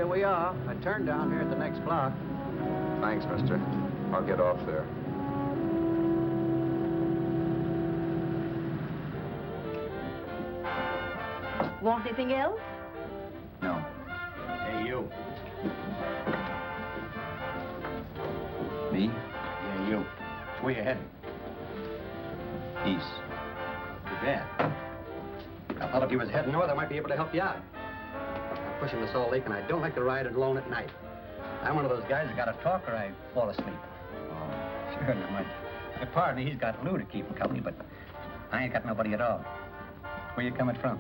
here we are. I turned down here at the next block. Thanks, mister. I'll get off there. Want anything else? No. Hey, you. Me? Yeah, you. Where you heading? East. Too bad. I thought if you was heading north, I might be able to help you out. I'm pushing the Salt Lake, and I don't like to ride it alone at night. I'm one of those guys that got to talk or I fall asleep. Oh, sure, now my partner, he's got Lou to keep him company, but I ain't got nobody at all. Where you coming from?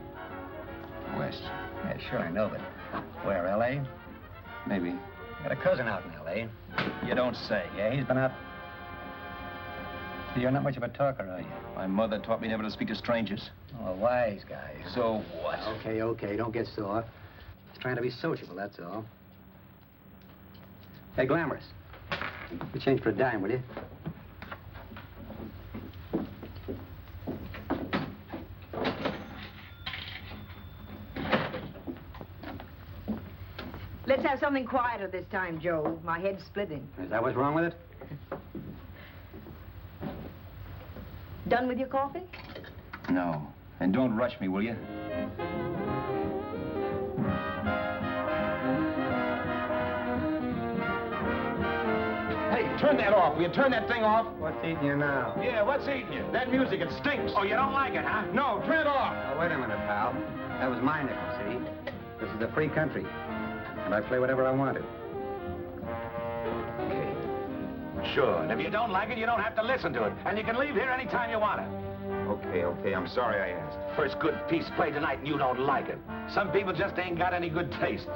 West. Yeah, sure, I know, but where, L.A.? Maybe. Got a cousin out in L.A. You don't say. Yeah, he's been out. You're not much of a talker, are you? My mother taught me never to speak to strangers. Oh, a wise guy. So what? Okay, don't get sore. Just trying to be sociable, that's all. Hey, Glamorous. You change for a dime, will you? Let's have something quieter this time, Joe. My head's splitting. Is that what's wrong with it? Done with your coffee? No. And don't rush me, will you? Hey, turn that off. Will you turn that thing off? What's eating you now? Yeah, what's eating you? That music, it stinks. Oh, you don't like it, huh? No, turn it off. Oh, wait a minute, pal. That was my nickel, see? This is a free country, and I play whatever I wanted. Sure, and if you don't like it, you don't have to listen to it. And you can leave here anytime you want to. Okay, I'm sorry I asked. First good piece played tonight and you don't like it. Some people just ain't got any good taste.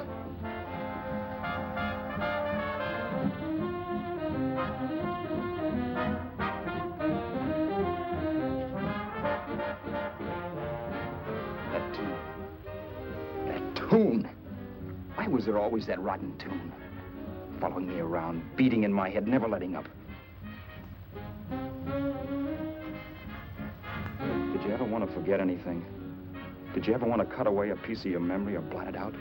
That tune. Why was there always that rotten tune? Following me around, beating in my head, never letting up. Did you ever want to forget anything? Did you ever want to cut away a piece of your memory or blot it out?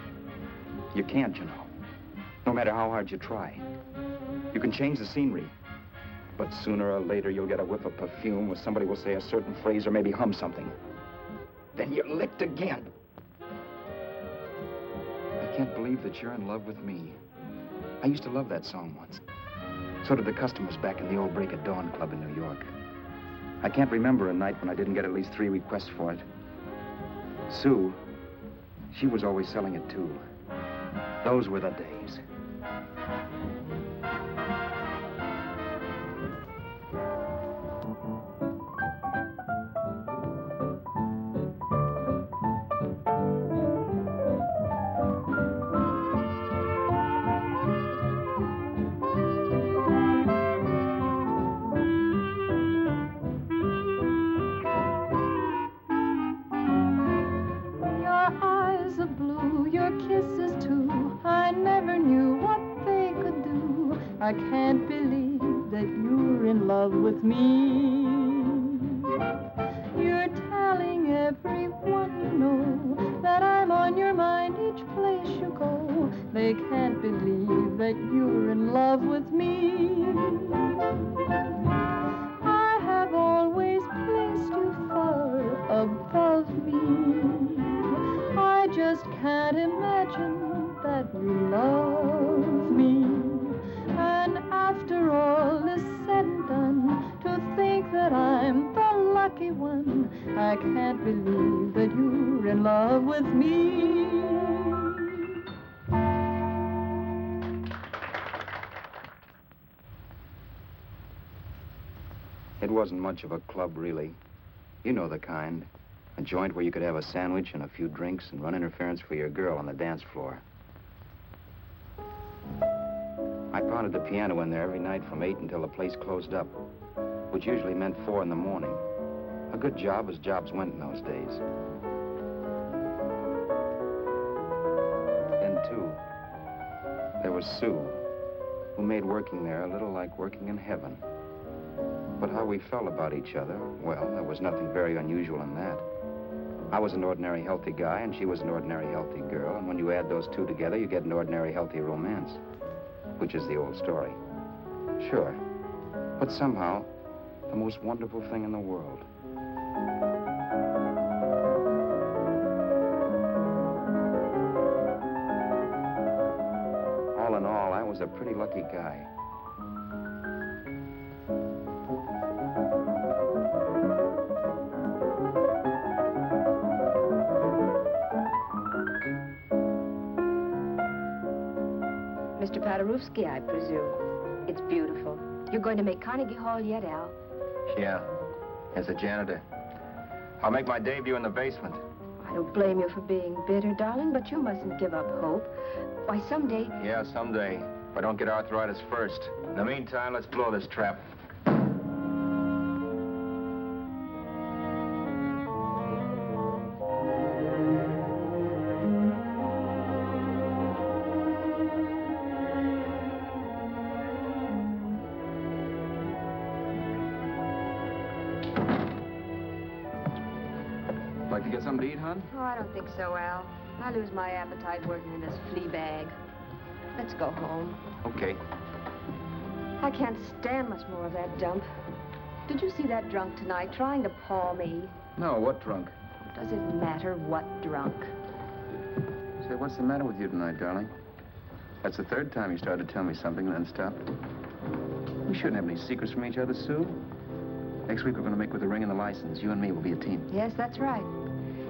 You can't, you know. No matter how hard you try. You can change the scenery, but sooner or later you'll get a whiff of perfume or somebody will say a certain phrase or maybe hum something. Then you're licked again. I can't believe that you're in love with me. I used to love that song once. So did the customers back in the old Break of Dawn Club in New York. I can't remember a night when I didn't get at least 3 requests for it. Sue, she was always selling it too. Those were the days. I can't believe that you're in love with me. You're telling everyone you know that I'm on your mind each place you go. They can't believe that you're in love with me. I have always placed you far above me. I just can't imagine that you love me. And after all is said and done, to think that I'm the lucky one, I can't believe that you're in love with me. It wasn't much of a club, really. You know the kind. A joint where you could have a sandwich and a few drinks and run interference for your girl on the dance floor. I pounded the piano in there every night from 8 until the place closed up, which usually meant 4 in the morning. A good job as jobs went in those days. Then, too, there was Sue, who made working there a little like working in heaven. But how we felt about each other, well, there was nothing very unusual in that. I was an ordinary healthy guy, and she was an ordinary healthy girl, and when you add those two together, you get an ordinary healthy romance, which is the old story. Sure. But somehow, the most wonderful thing in the world. All in all, I was a pretty lucky guy. Mr. Paderewski, I presume. It's beautiful. You're going to make Carnegie Hall yet, Al? Yeah, as a janitor. I'll make my debut in the basement. I don't blame you for being bitter, darling, but you mustn't give up hope. Why, someday... Yeah, someday. If I don't get arthritis first. In the meantime, let's blow this trap. Like to get something to eat, hon? Oh, I don't think so, Al. I lose my appetite working in this flea bag. Let's go home. Okay. I can't stand much more of that dump. Did you see that drunk tonight trying to paw me? No, what drunk? Does it matter what drunk? Say, what's the matter with you tonight, darling? That's the third time you started to tell me something and then stopped. We shouldn't have any secrets from each other, Sue. Next week, we're going to make with the ring and the license. You and me will be a team. Yes, that's right.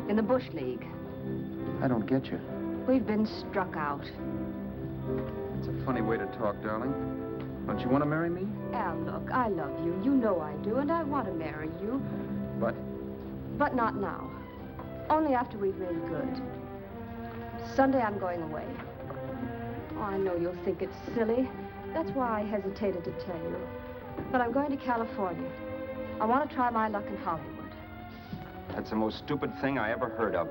In the Bush League. I don't get you. We've been struck out. It's a funny way to talk, darling. Don't you want to marry me? Al, look, I love you. You know I do, and I want to marry you. But? But not now. Only after we've made good. Sunday, I'm going away. Oh, I know you'll think it's silly. That's why I hesitated to tell you. But I'm going to California. I want to try my luck in Hollywood. That's the most stupid thing I ever heard of.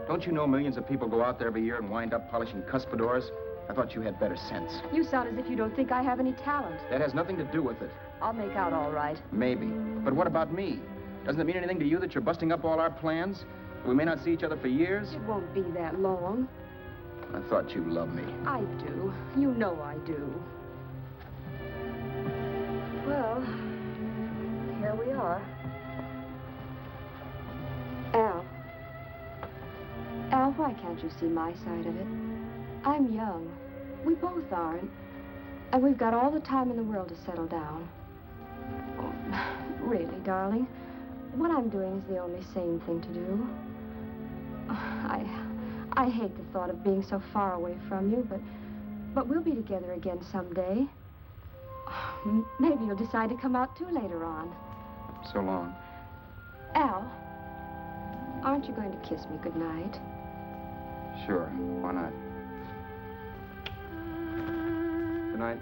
Don't you know millions of people go out there every year and wind up polishing cuspidors? I thought you had better sense. You sound as if you don't think I have any talent. That has nothing to do with it. I'll make out all right. Maybe. But what about me? Doesn't it mean anything to you that you're busting up all our plans? We may not see each other for years? It won't be that long. I thought you loved me. I do. You know I do. Well, here we are. Al, why can't you see my side of it? I'm young. We both are, and we've got all the time in the world to settle down. Oh, really, darling, what I'm doing is the only sane thing to do. I hate the thought of being so far away from you, but we'll be together again someday. Maybe you'll decide to come out too later on. So long. Al, aren't you going to kiss me goodnight? Sure, why not? Good night.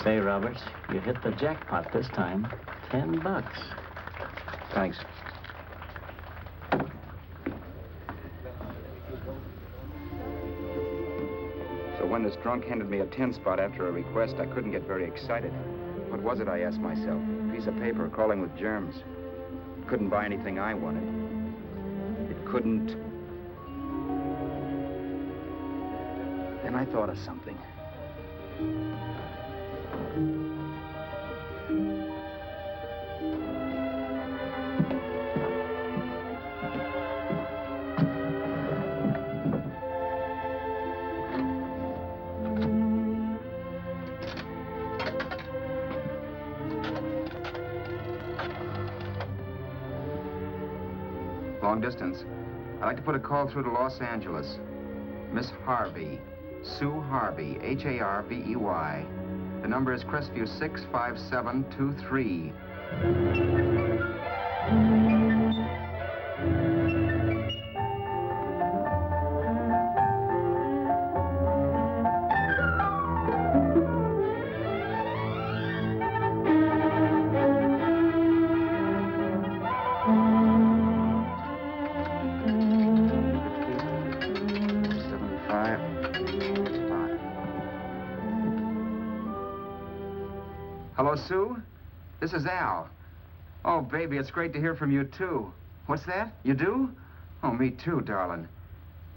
Say, Roberts, you hit the jackpot this time. $10. Thanks. So when this drunk handed me a 10 spot after a request, I couldn't get very excited. What was it, I asked myself? A piece of paper crawling with germs. It couldn't buy anything I wanted. It couldn't... Then I thought of something. Long distance. I'd like to put a call through to Los Angeles. Miss Harvey. Sue Harvey, Harvey. The number is Crestview 65723. Hello, Sue? This is Al. Oh, baby, it's great to hear from you, too. What's that? You do? Oh, me too, darling.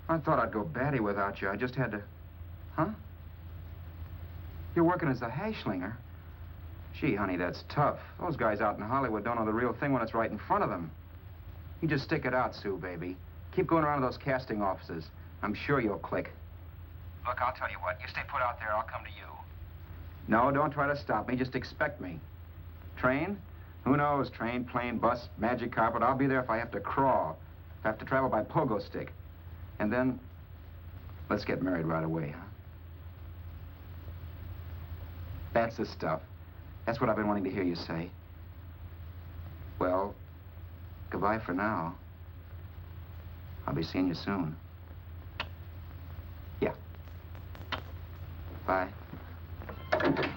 I thought I'd go batty without you. I just had to... Huh? You're working as a hashlinger? Gee, honey, that's tough. Those guys out in Hollywood don't know the real thing when it's right in front of them. You just stick it out, Sue, baby. Keep going around to those casting offices. I'm sure you'll click. Look, I'll tell you what. You stay put out there, I'll come to you. No, don't try to stop me. Just expect me. Train? Who knows? Train, plane, bus, magic carpet. I'll be there if I have to crawl. If I have to travel by pogo stick. And then, let's get married right away, huh? That's the stuff. That's what I've been wanting to hear you say. Well, goodbye for now. I'll be seeing you soon. Yeah. Bye. The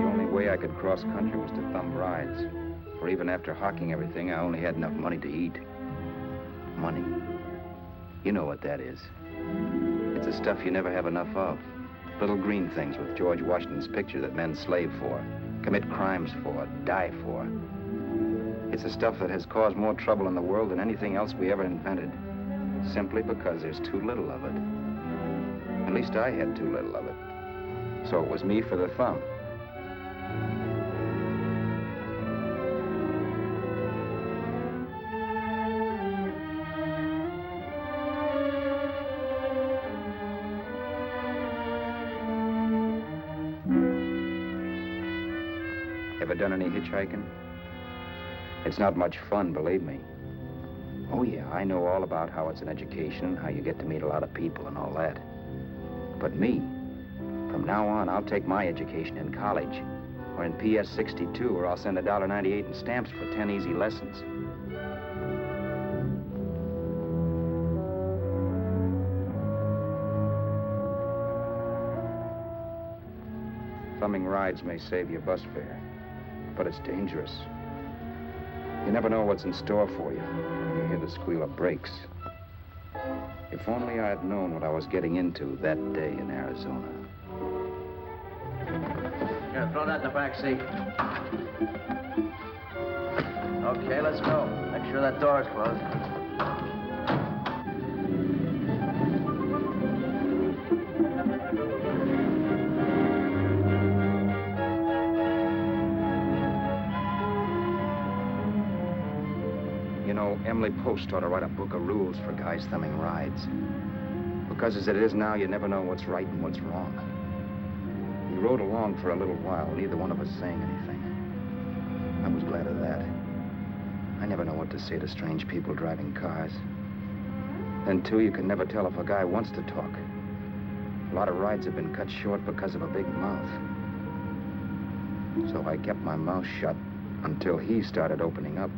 only way I could cross country was to thumb rides. For even after hawking everything, I only had enough money to eat. Money. You know what that is. It's the stuff you never have enough of. Little green things with George Washington's picture that men slave for, commit crimes for, die for. It's the stuff that has caused more trouble in the world than anything else we ever invented. Simply because there's too little of it. At least I had too little of it. So it was me for the thumb. Ever done any hitchhiking? It's not much fun, believe me. Oh, yeah, I know all about how it's an education, how you get to meet a lot of people and all that. But me, from now on, I'll take my education in college, or in PS 62, or I'll send $1.98 in stamps for 10 easy lessons. Thumbing rides may save you bus fare, but it's dangerous. You never know what's in store for you when you hear the squeal of brakes. If only I had known what I was getting into that day in Arizona. Here, throw that in the back seat. Okay, let's go. Make sure that door's closed. You know, Emily Post ought to write a book of rules for guys thumbing rides. Because as it is now, you never know what's right and what's wrong. We rode along for a little while, neither one of us saying anything. I was glad of that. I never know what to say to strange people driving cars. Then, too, you can never tell if a guy wants to talk. A lot of rides have been cut short because of a big mouth. So I kept my mouth shut until he started opening up.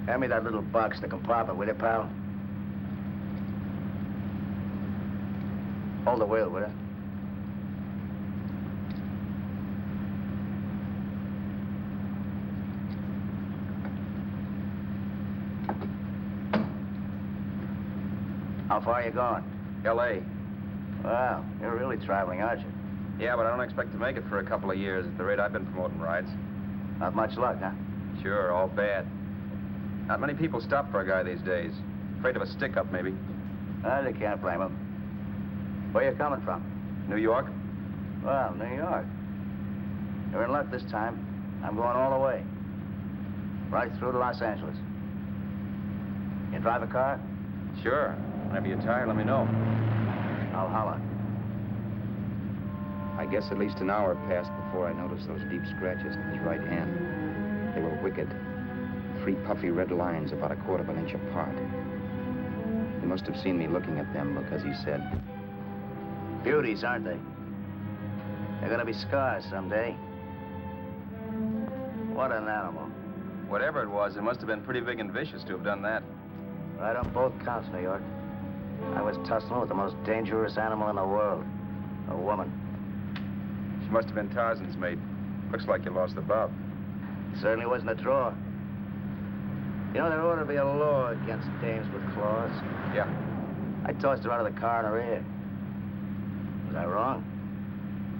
Hand me that little box, the compartment, will you, pal? Hold the wheel, will you? How far are you going? L.A. Well, you're really traveling, aren't you? Yeah, but I don't expect to make it for a couple of years at the rate I've been promoting rides. Not much luck, huh? Sure, all bad. Not many people stop for a guy these days. Afraid of a stick-up, maybe. Well, you can't blame him. Where you coming from? New York? Well, New York. You're in luck this time. I'm going all the way. Right through to Los Angeles. You drive a car? Sure. Whenever you're tired, let me know. I'll holler. I guess at least an hour passed before I noticed those deep scratches in his right hand. They were wicked. 3 puffy red lines about 1/4 inch apart. He must have seen me looking at them because he said, Beauties, aren't they? They're gonna be scars someday. What an animal. whatever it was, it must have been pretty big and vicious to have done that. Right on both counts, New York. I was tussling with the most dangerous animal in the world. A woman. She must have been Tarzan's mate. Looks like you lost the bob. Certainly wasn't a draw. You know, there ought to be a law against dames with claws. Yeah. I tossed her out of the car in her ear. Was I wrong?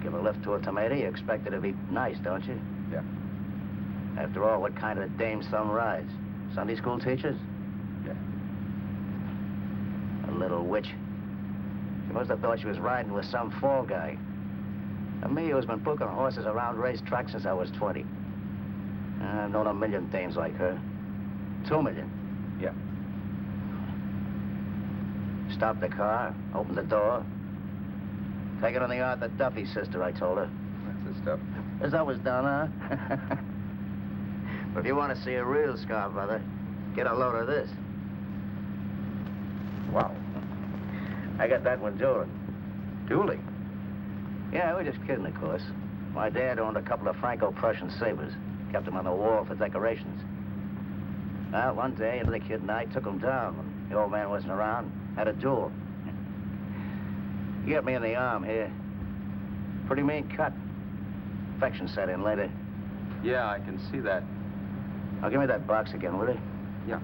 Give a lift to a tomato, you expect her to be nice, don't you? Yeah. After all, what kind of dames some rides? Sunday school teachers? Yeah. A little witch. She must have thought she was riding with some fall guy. And me, who's been booking horses around racetracks since I was 20. I've known a million dames like her. 2 million. Yeah. Stopped the car, opened the door. Take it on the yard, the Duffy sister, I told her. That's the stuff. As that was done, huh? But if you want to see a real scar, brother, get a load of this. Wow. I got that one dueling. Dueling? Yeah, we're just kidding, of course. My dad owned a couple of Franco-Prussian sabers. Kept them on the wall for decorations. Well, one day, the kid and I took them down when the old man wasn't around. Had a duel. He got me in the arm here. Pretty mean cut. Infection set in later. Yeah, I can see that. Now, give me that box again, will you? Yeah.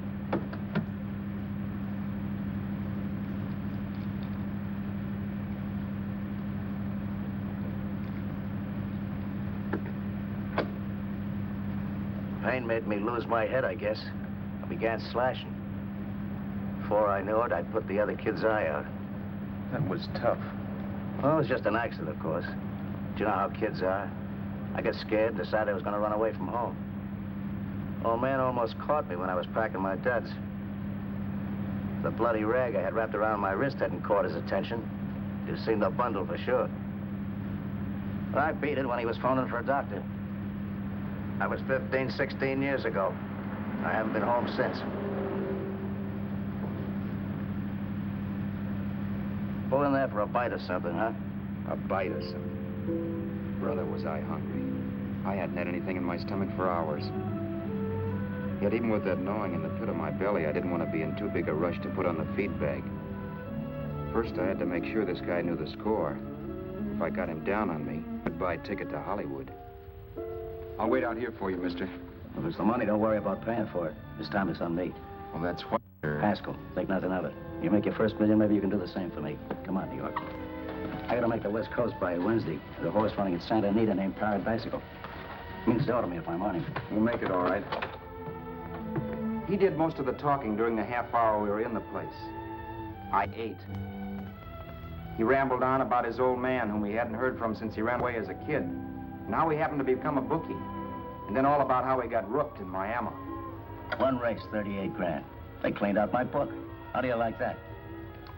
Pain made me lose my head, I guess. I began slashing. Before I knew it, I'd put the other kid's eye out. That was tough. Well, it was just an accident, of course. Do you know how kids are? I got scared, decided I was going to run away from home. Old man almost caught me when I was packing my duds. The bloody rag I had wrapped around my wrist hadn't caught his attention. You've seen the bundle for sure. But I beat it when he was phoning for a doctor. That was 15, 16 years ago. I haven't been home since. Pull in there for a bite or something, huh? A bite or something. Brother, was I hungry. I hadn't had anything in my stomach for hours. Yet even with that gnawing in the pit of my belly, I didn't want to be in too big a rush to put on the feed bag. First, I had to make sure this guy knew the score. If I got him down on me, I'd buy a ticket to Hollywood. I'll wait out here for you, mister. If it's the money, don't worry about paying for it. This time it's on me. Well, that's what... Haskell, think nothing of it. You make your first million, maybe you can do the same for me. Come on, New York. I gotta make the West Coast by Wednesday. There's a horse running at Santa Anita named Paradiesical. Means dough to me if I'm on him. We'll make it all right. He did most of the talking during the half hour we were in the place. I ate. He rambled on about his old man, whom we hadn't heard from since he ran away as a kid. Now he happened to become a bookie. And then all about how he got rooked in Miami. One race, 38 grand. They cleaned out my book. How do you like that?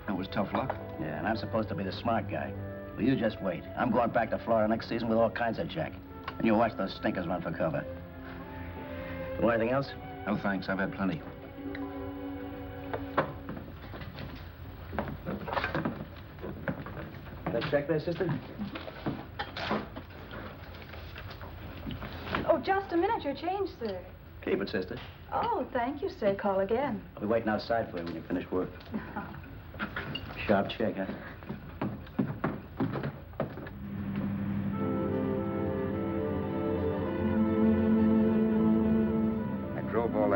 That was tough luck. Yeah, and I'm supposed to be the smart guy. Well, you just wait. I'm going back to Florida next season with all kinds of jack. And you watch those stinkers run for cover. You want anything else? No, thanks. I've had plenty. Got a check there, sister? Oh, just a minute. Your change, sir. Keep it, sister. Oh, thank you, sir. Call again. I'll be waiting outside for you when you finish work. Sharp check, huh?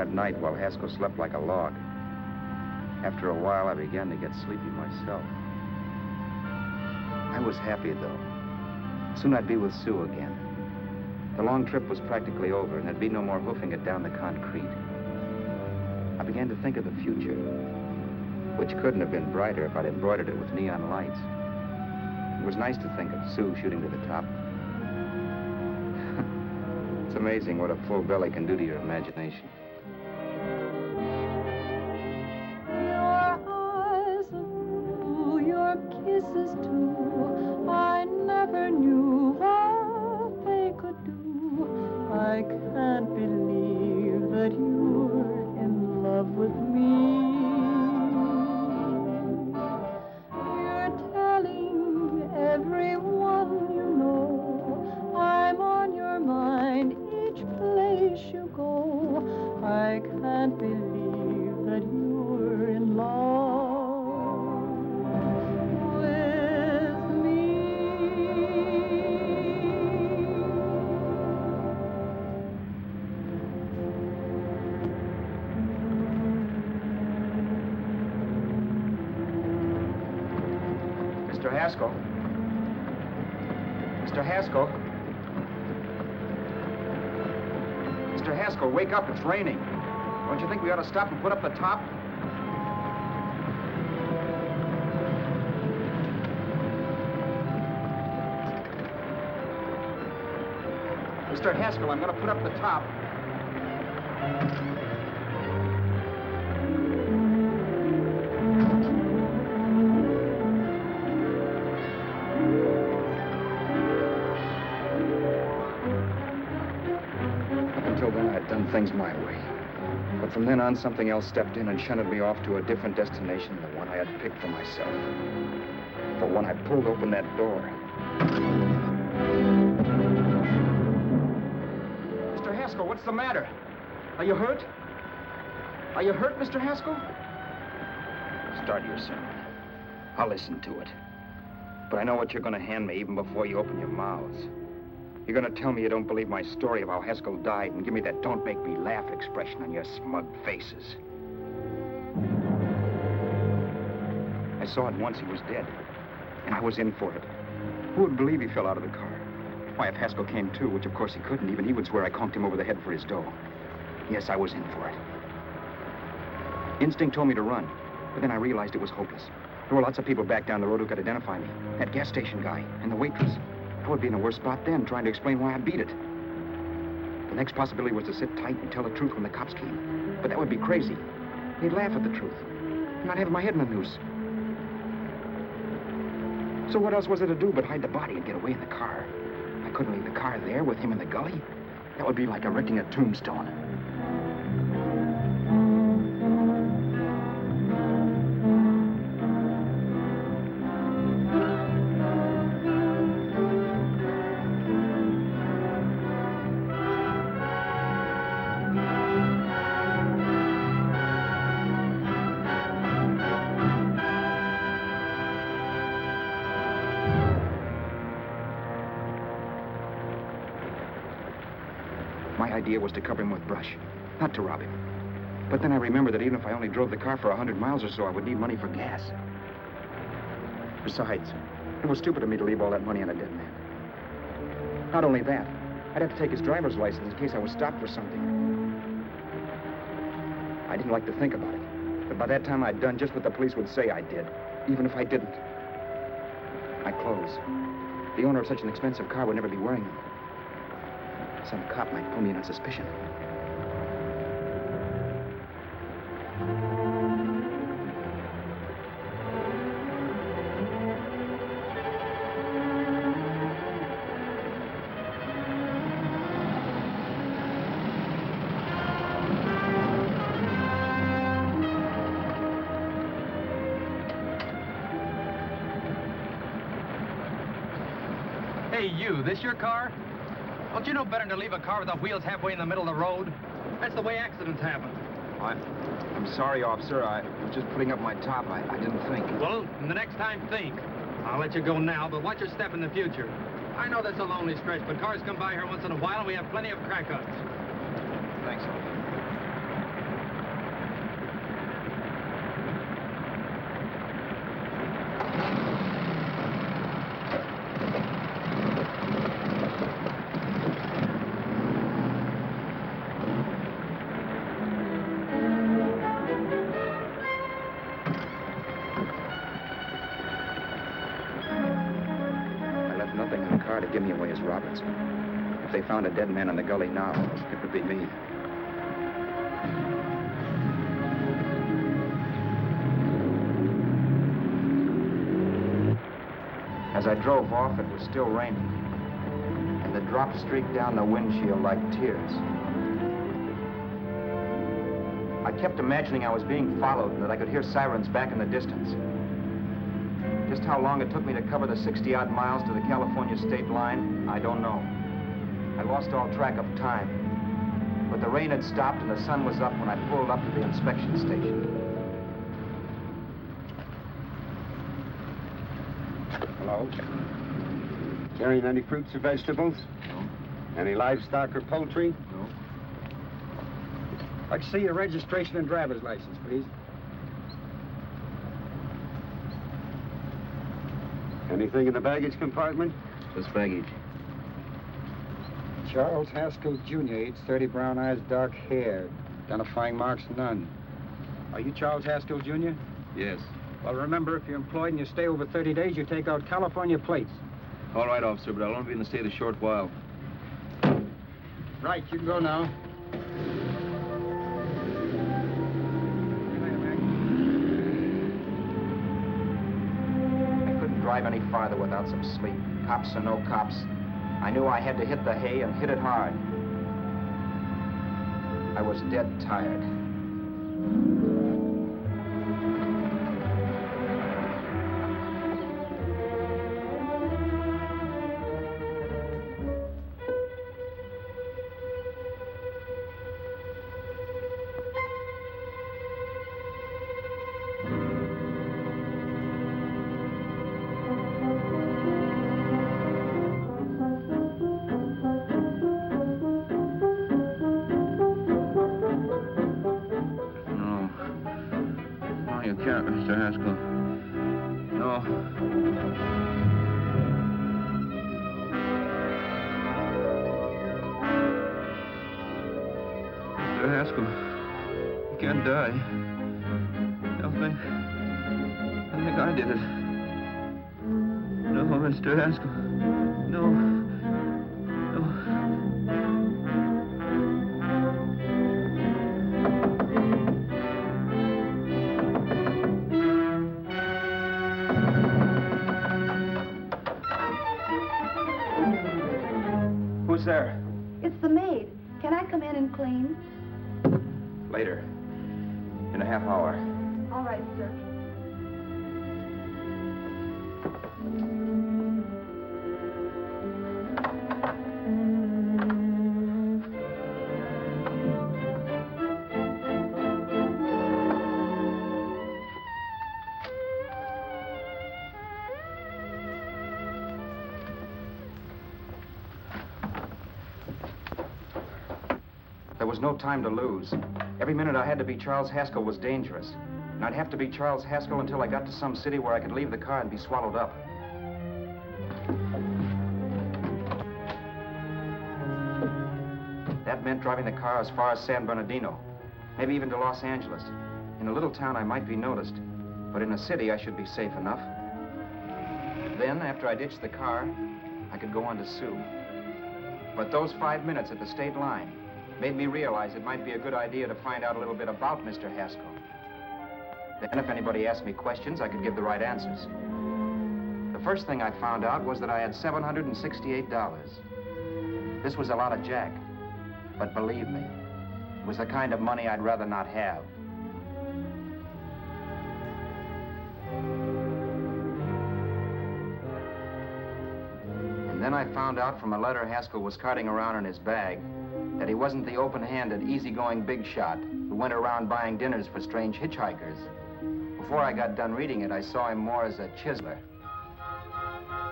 that night while Haskell slept like a log. After a while, I began to get sleepy myself. I was happy, though. Soon I'd be with Sue again. The long trip was practically over, and there'd be no more hoofing it down the concrete. I began to think of the future, which couldn't have been brighter if I'd embroidered it with neon lights. It was nice to think of Sue shooting to the top. It's amazing what a full belly can do to your imagination. Your eyes are blue, your kisses too. I never knew what they could do. I can't believe that you're in love with me. You're telling everyone you know I'm on your mind each place you go. I can't believe that you're in love with me. Mr. Haskell? Mr. Haskell? Mr. Haskell, wake up. It's raining. Don't you think we ought to stop and put up the top? Mr. Haskell, I'm going to put up the top. Until then, I'd done things my way. But from then on, something else stepped in and shunted me off to a different destination than the one I had picked for myself. For when I pulled open that door... Mr. Haskell, what's the matter? Are you hurt? Are you hurt, Mr. Haskell? Start your sermon. I'll listen to it. But I know what you're going to hand me even before you open your mouths. You're going to tell me you don't believe my story of how Haskell died and give me that don't make me laugh expression on your smug faces. I saw at once he was dead, and I was in for it. Who would believe he fell out of the car? Why, if Haskell came too, which of course he couldn't, even he would swear I conked him over the head for his dough. Yes, I was in for it. Instinct told me to run, but then I realized it was hopeless. There were lots of people back down the road who could identify me. That gas station guy and the waitress. I would be in a worse spot then, trying to explain why I beat it. The next possibility was to sit tight and tell the truth when the cops came. But that would be crazy. They'd laugh at the truth. And I'd have my head in a noose. So what else was there to do but hide the body and get away in the car? I couldn't leave the car there with him in the gully. That would be like erecting a tombstone. My idea was to cover him with brush, not to rob him. But then I remembered that even if I only drove the car for 100 miles or so, I would need money for gas. Besides, it was stupid of me to leave all that money on a dead man. Not only that, I'd have to take his driver's license in case I was stopped for something. I didn't like to think about it, but by that time I'd done just what the police would say I did, even if I didn't. My clothes. The owner of such an expensive car would never be wearing them. Some cop might pull me in on suspicion. Hey, you, this your car? Don't you know better than to leave a car with the wheels halfway in the middle of the road? That's the way accidents happen. I'm sorry, officer. I was just putting up my top. I didn't think. Well, the next time, think. I'll let you go now, but watch your step in the future. I know that's a lonely stretch, but cars come by here once in a while, and we have plenty of crack-ups. Thanks, officer. would give me away as Robertson. If they found a dead man in the gully now, it would be me. As I drove off, it was still raining, and the drops streaked down the windshield like tears. I kept imagining I was being followed and that I could hear sirens back in the distance. Just how long it took me to cover the 60-odd miles to the California state line, I don't know. I lost all track of time. But the rain had stopped and the sun was up when I pulled up to the inspection station. Hello? Carrying any fruits or vegetables? No. Any livestock or poultry? No. I'd see your registration and driver's license, please. Anything in the baggage compartment? Just baggage. Charles Haskell, Jr., age 30, brown eyes, dark hair. Identifying marks, none. Are you Charles Haskell, Jr.? Yes. Well, remember, if you're employed and you stay over 30 days, you take out California plates. All right, officer, but I'll only be in the state a short while. Right, you can go now. I couldn't drive any farther without some sleep. Cops or no cops, I knew I had to hit the hay and hit it hard. I was dead tired. Mr. Haskell. No. Mr. Haskell, you can't die. I think I did it. No, Mr. Haskell. No. Who's there? It's the maid. Can I come in and clean? Later. In a half hour. All right, sir. There was no time to lose. Every minute I had to be Charles Haskell was dangerous. And I'd have to be Charles Haskell until I got to some city where I could leave the car and be swallowed up. That meant driving the car as far as San Bernardino, maybe even to Los Angeles. In a little town, I might be noticed, but in a city, I should be safe enough. Then, after I ditched the car, I could go on to Sue. But those 5 minutes at the state line made me realize it might be a good idea to find out a little bit about Mr. Haskell. Then if anybody asked me questions, I could give the right answers. The first thing I found out was that I had $768. This was a lot of jack, but believe me, it was the kind of money I'd rather not have. And then I found out from a letter Haskell was carting around in his bag that he wasn't the open-handed, easygoing big shot who went around buying dinners for strange hitchhikers. Before I got done reading it, I saw him more as a chiseler.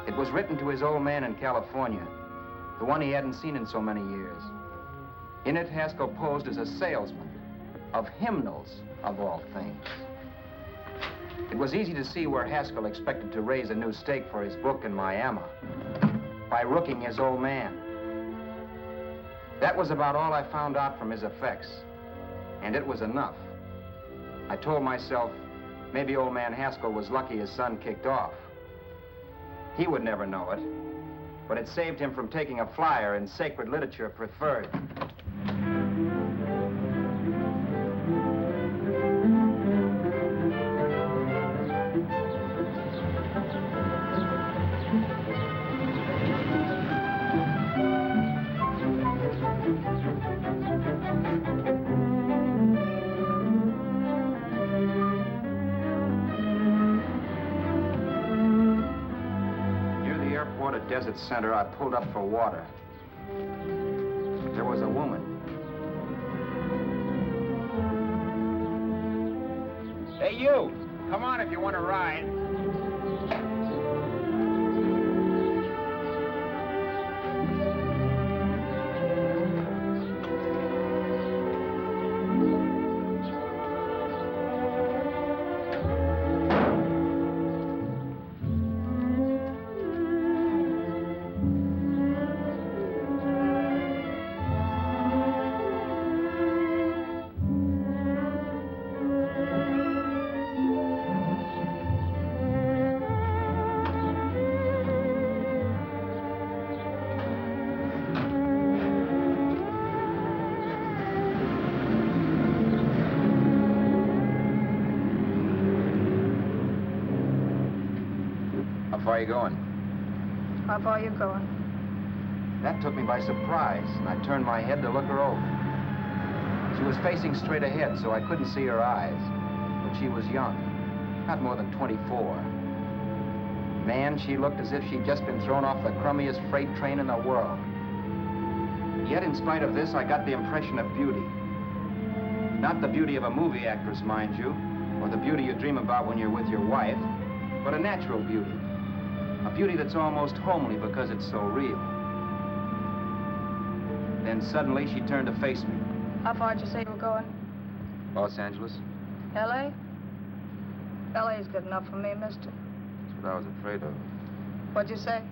It was written to his old man in California, the one he hadn't seen in so many years. In it, Haskell posed as a salesman of hymnals, of all things. It was easy to see where Haskell expected to raise a new stake for his book in Miami by rooking his old man. That was about all I found out from his effects, and it was enough. I told myself, maybe old man Haskell was lucky his son kicked off. He would never know it, but it saved him from taking a flyer in Sacred Literature Preferred. Desert Center, I pulled up for water. There was a woman. Hey, you! Come on if you want to ride. How far are you going? How far are you going? That took me by surprise, and I turned my head to look her over. She was facing straight ahead, so I couldn't see her eyes. But she was young, not more than 24. Man, she looked as if she'd just been thrown off the crummiest freight train in the world. Yet, in spite of this, I got the impression of beauty. Not the beauty of a movie actress, mind you, or the beauty you dream about when you're with your wife, but a natural beauty. A beauty that's almost homely because it's so real. Then suddenly she turned to face me. How far did you say you were going? Los Angeles? L.A.? L.A.'s good enough for me, mister. That's what I was afraid of. What'd you say?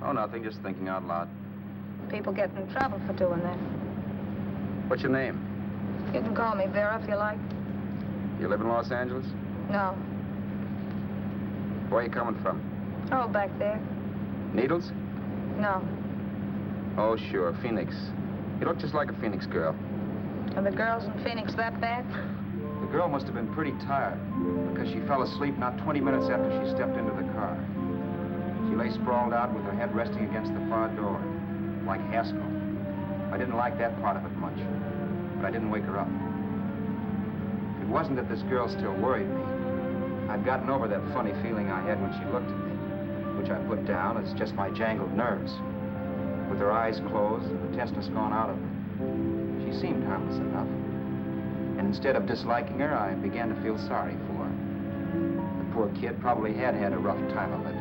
Oh, nothing, just thinking out loud. People get in trouble for doing that. What's your name? You can call me Vera if you like. You live in Los Angeles? No. Where are you coming from? Oh, back there. Needles? No. Oh, sure, Phoenix. You look just like a Phoenix girl. Are the girls in Phoenix that bad? The girl must have been pretty tired, because she fell asleep not 20 minutes after she stepped into the car. She lay sprawled out with her head resting against the far door, like Haskell. I didn't like that part of it much, but I didn't wake her up. It wasn't that this girl still worried me. I'd gotten over that funny feeling I had when she looked at me, which I put down as just my jangled nerves. With her eyes closed and the testness gone out of her, she seemed harmless enough. And instead of disliking her, I began to feel sorry for her. The poor kid probably had had a rough time of it.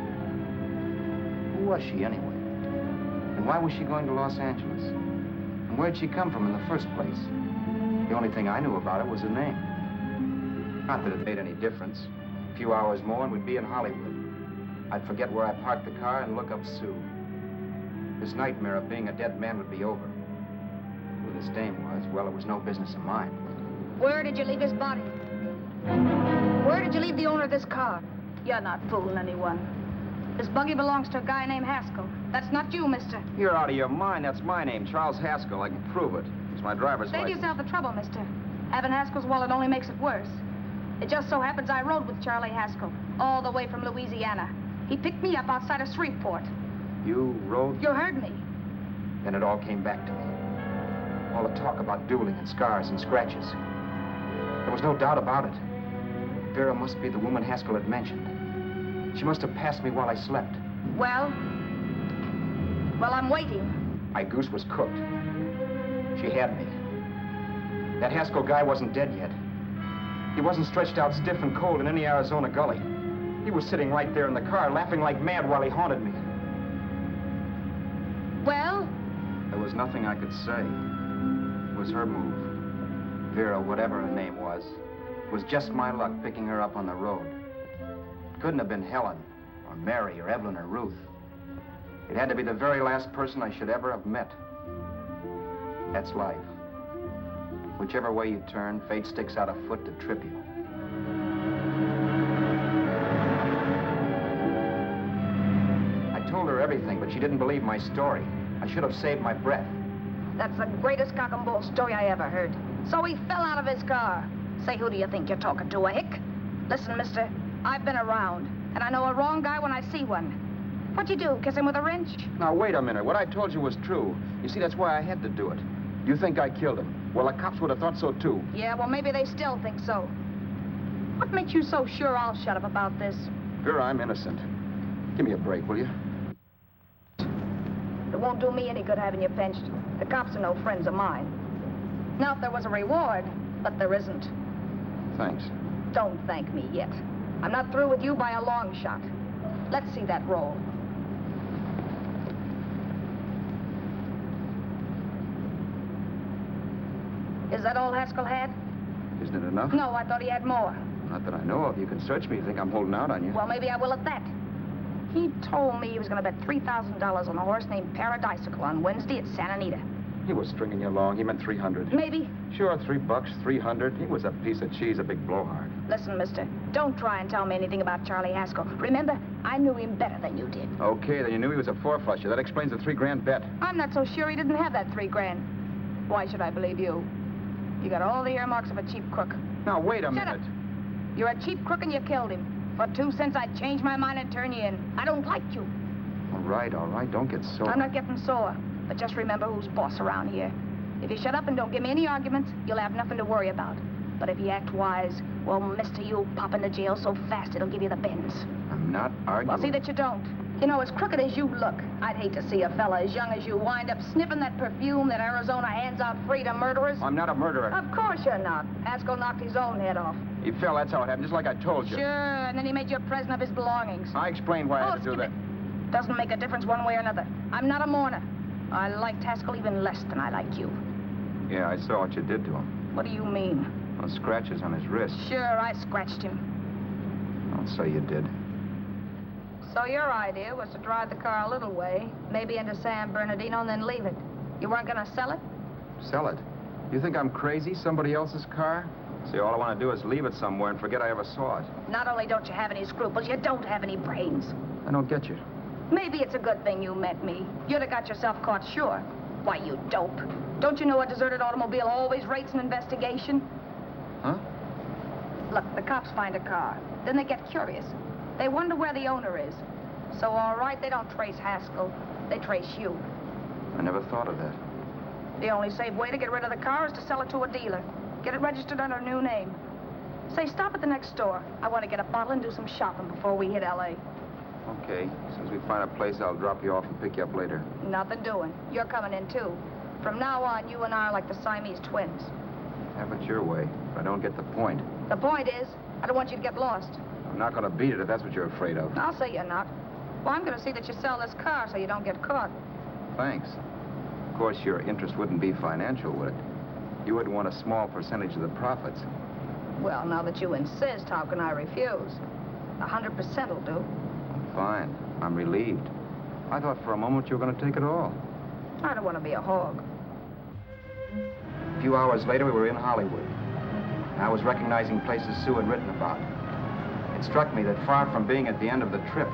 Who was she, anyway? And why was she going to Los Angeles? And where'd she come from in the first place? The only thing I knew about her was her name. Not that it made any difference. A few hours more and we'd be in Hollywood. I'd forget where I parked the car and look up Sue. This nightmare of being a dead man would be over. Who this dame was, well, it was no business of mine. Where did you leave his body? Where did you leave the owner of this car? You're not fooling anyone. This buggy belongs to a guy named Haskell. That's not you, mister. You're out of your mind. That's my name, Charles Haskell. I can prove it. It's my driver's Save license. yourself the trouble, mister. Having Haskell's wallet only makes it worse. It just so happens I rode with Charlie Haskell, all the way from Louisiana. He picked me up outside of Shreveport. You rode? You heard me. Then it all came back to me. All the talk about dueling and scars and scratches. There was no doubt about it. Vera must be the woman Haskell had mentioned. She must have passed me while I slept. Well, I'm waiting. My goose was cooked. She had me. That Haskell guy wasn't dead yet. He wasn't stretched out stiff and cold in any Arizona gully. He was sitting right there in the car, laughing like mad while he haunted me. Well? There was nothing I could say. It was her move. Vera, whatever her name was just my luck picking her up on the road. It couldn't have been Helen, or Mary, or Evelyn, or Ruth. It had to be the very last person I should ever have met. That's life. Whichever way you turn, fate sticks out a foot to trip you. I told her everything, but she didn't believe my story. I should have saved my breath. That's the greatest cock and bull story I ever heard. So he fell out of his car. Say, who do you think you're talking to, a hick? Listen, mister, I've been around, and I know a wrong guy when I see one. What'd you do, kiss him with a wrench? Now, wait a minute. What I told you was true. You see, that's why I had to do it. You think I killed him? Well, the cops would have thought so, too. Yeah, well, maybe they still think so. What makes you so sure I'll shut up about this? Vera, I'm innocent. Give me a break, will you? It won't do me any good having you pinched. The cops are no friends of mine. Now, if there was a reward, but there isn't. Thanks. Don't thank me yet. I'm not through with you by a long shot. Let's see that roll. Is that all Haskell had? Isn't it enough? No, I thought he had more. Not that I know of. You can search me. You think I'm holding out on you? Well, maybe I will at that. He told me he was going to bet $3,000 on a horse named Paradisical on Wednesday at Santa Anita. He was stringing you along. He meant 300. Maybe. Sure, $3, 300. He was a piece of cheese, a big blowhard. Listen, mister, don't try and tell me anything about Charlie Haskell. Remember, I knew him better than you did. Okay, then you knew he was a four-flusher. That explains the $3,000 bet. I'm not so sure he didn't have that $3,000. Why should I believe you? You got all the earmarks of a cheap crook. Now, wait a Shut minute. up. You're a cheap crook and you killed him. For 2 cents, I'd change my mind and turn you in. I don't like you. All right. Don't get sore. I'm not getting sore. But just remember who's boss around here. If you shut up and don't give me any arguments, you'll have nothing to worry about. But if you act wise, well, mister, you'll pop into jail so fast it'll give you the bends. I'm not arguing. Well, see that you don't. You know, as crooked as you look, I'd hate to see a fella as young as you wind up sniffing that perfume that Arizona hands out free to murderers. I'm not a murderer. Of course you're not. Haskell knocked his own head off. He fell, that's how it happened, just like I told you. Sure, and then he made you a present of his belongings. I explained why I had to do that. Doesn't make a difference one way or another. I'm not a mourner. I liked Haskell even less than I like you. Yeah, I saw what you did to him. What do you mean? Well, scratches on his wrist. Sure, I scratched him. I'll say you did. So your idea was to drive the car a little way, maybe into San Bernardino, and then leave it. You weren't going to sell it? Sell it? You think I'm crazy? Somebody else's car? See, all I want to do is leave it somewhere and forget I ever saw it. Not only don't you have any scruples, you don't have any brains. I don't get you. Maybe it's a good thing you met me. You'd have got yourself caught, sure. Why, you dope. Don't you know a deserted automobile always rates an investigation? Huh? Look, the cops find a car. Then they get curious. They wonder where the owner is. So, all right, they don't trace Haskell. They trace you. I never thought of that. The only safe way to get rid of the car is to sell it to a dealer. Get it registered under a new name. Say, stop at the next store. I want to get a bottle and do some shopping before we hit L.A. Okay. As soon as we find a place, I'll drop you off and pick you up later. Nothing doing. You're coming in, too. From now on, you and I are like the Siamese twins. Have it your way. But I don't get the point. The point is, I don't want you to get lost. I'm not going to beat it if that's what you're afraid of. I'll say you're not. Well, I'm going to see that you sell this car so you don't get caught. Thanks. Of course, your interest wouldn't be financial, would it? You would want a small percentage of the profits. Well, now that you insist, how can I refuse? 100% will do. Fine. I'm relieved. I thought for a moment you were going to take it all. I don't want to be a hog. A few hours later, we were in Hollywood. I was recognizing places Sue had written about. It struck me that far from being at the end of the trip,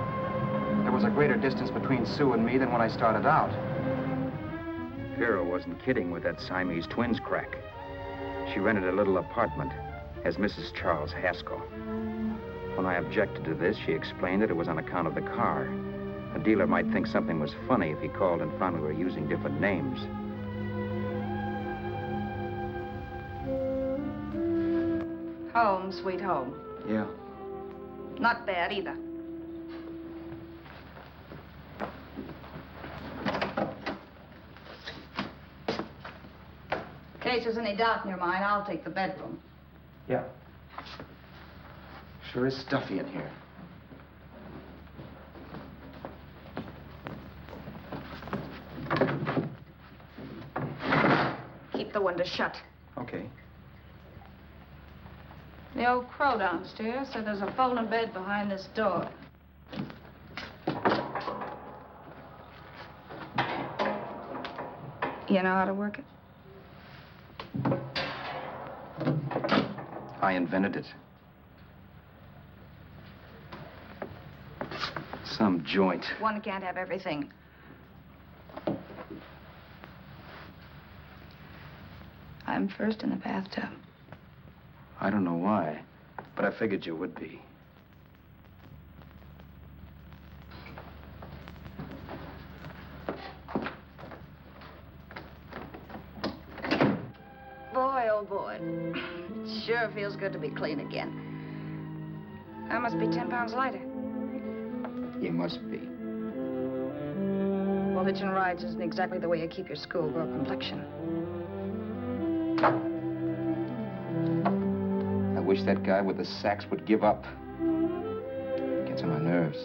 there was a greater distance between Sue and me than when I started out. Vera wasn't kidding with that Siamese twins crack. She rented a little apartment as Mrs. Charles Haskell. When I objected to this, she explained that it was on account of the car. A dealer might think something was funny if he called and found we were using different names. Home, sweet home. Yeah. Not bad, either. In case there's any doubt in your mind, I'll take the bedroom. Yeah. Sure is stuffy in here. Keep the window shut. Okay. The old crow downstairs said there's a folding bed behind this door. You know how to work it? I invented it. Some joint. One can't have everything. I'm first in the bathtub. I don't know why, but I figured you would be. Boy, oh boy. It sure feels good to be clean again. I must be 10 pounds lighter. You must be. Well, hitching rides isn't exactly the way you keep your schoolgirl complexion. I wish that guy with the sacks would give up. Gets on my nerves.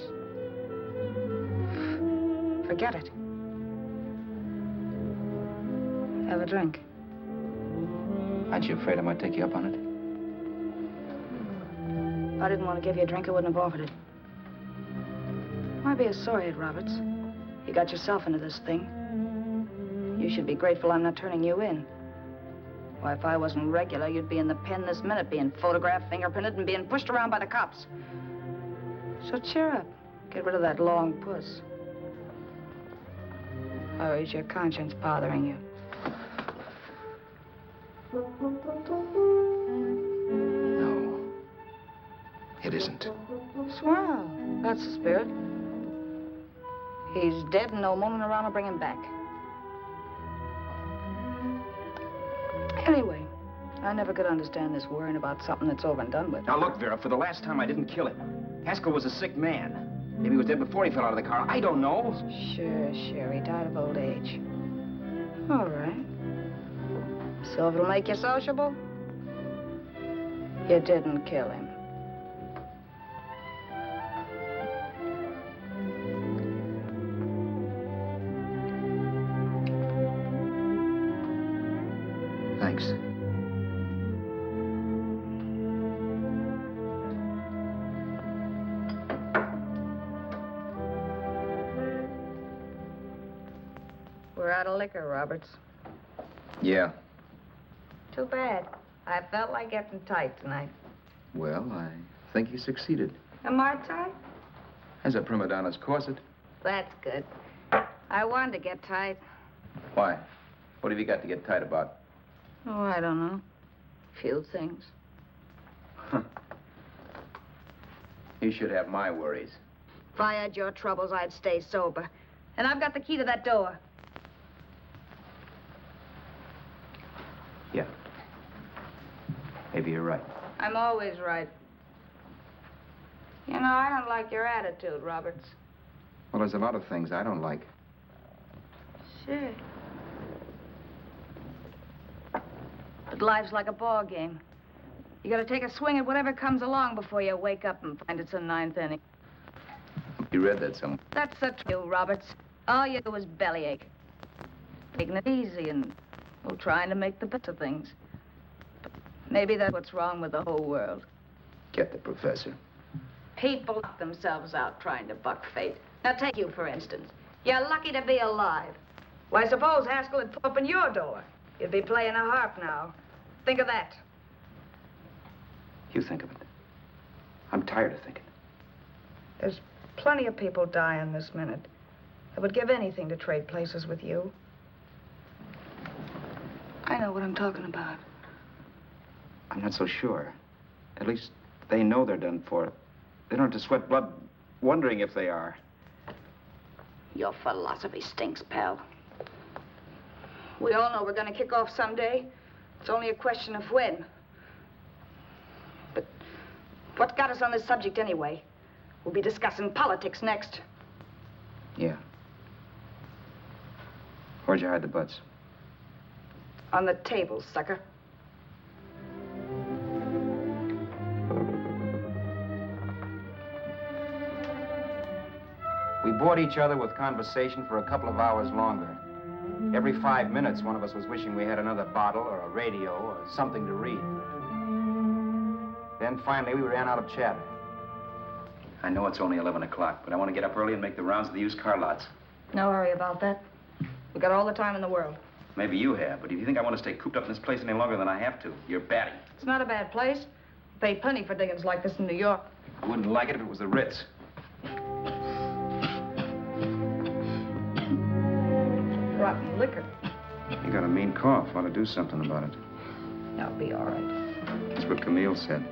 Forget it. Have a drink. Aren't you afraid I might take you up on it? If I didn't want to give you a drink, I wouldn't have offered it. Why be a sorehead, Roberts? You got yourself into this thing. You should be grateful I'm not turning you in. Why, if I wasn't regular, you'd be in the pen this minute, being photographed, fingerprinted, and being pushed around by the cops. So cheer up. Get rid of that long puss. Or is your conscience bothering you? No. It isn't. Swell. That's the spirit. He's dead and no moaning around will bring him back. Anyway, I never could understand this worrying about something that's over and done with. Now, look, Vera, for the last time, I didn't kill him. Haskell was a sick man. Maybe he was dead before he fell out of the car. I don't know. Sure. He died of old age. All right. So if it'll make you sociable, you didn't kill him. Thanks. We're out of liquor, Roberts. Yeah. Too bad. I felt like getting tight tonight. Well, I think you succeeded. Am I tight? As a prima donna's corset. That's good. I wanted to get tight. Why? What have you got to get tight about? Oh, I don't know. Few things. You should have my worries. If I had your troubles, I'd stay sober. And I've got the key to that door. Yeah. Maybe you're right. I'm always right. You know, I don't like your attitude, Roberts. Well, there's a lot of things I don't like. Sure. But life's like a ball game. You gotta take a swing at whatever comes along before you wake up and find it's the ninth inning. You read that somewhere. That's the truth, Roberts. All you do is bellyache. Taking it easy and, well, trying to make the best of things. But maybe that's what's wrong with the whole world. Get the professor. People knock themselves out trying to buck fate. Now, take you, for instance. You're lucky to be alive. Why, suppose Haskell had opened your door. You'd be playing a harp now. Think of that. You think of it. I'm tired of thinking. There's plenty of people dying this minute. I would give anything to trade places with you. I know what I'm talking about. I'm not so sure. At least they know they're done for. They don't have to sweat blood wondering if they are. Your philosophy stinks, pal. We all know we're going to kick off someday. It's only a question of when. But what got us on this subject anyway? We'll be discussing politics next. Yeah. Where'd you hide the butts? On the table, sucker. We bored each other with conversation for a couple of hours longer. Every 5 minutes, one of us was wishing we had another bottle or a radio or something to read. Then finally, we ran out of chatter. I know it's only 11 o'clock, but I want to get up early and make the rounds of the used car lots. No hurry about that. We've got all the time in the world. Maybe you have, but if you think I want to stay cooped up in this place any longer than I have to, you're batty. It's not a bad place. Pay plenty for diggings like this in New York. I wouldn't like it if it was the Ritz. rotten liquor. You got a mean cough. Ought to do something about it. I'll be all right. That's what Camille said.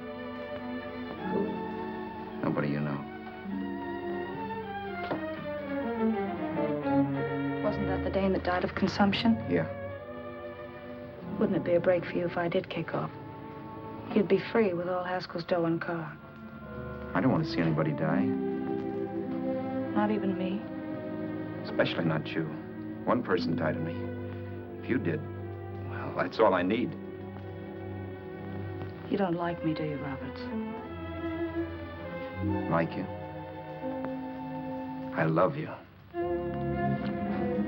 Who? Nobody you know. Wasn't that the dame that died of consumption? Yeah. Wouldn't it be a break for you if I did kick off? You'd be free with all Haskell's dough and car. I don't want to see anybody die. Not even me. Especially not you. One person died of me. If you did, well, that's all I need. You don't like me, do you, Roberts? Like you? I love you.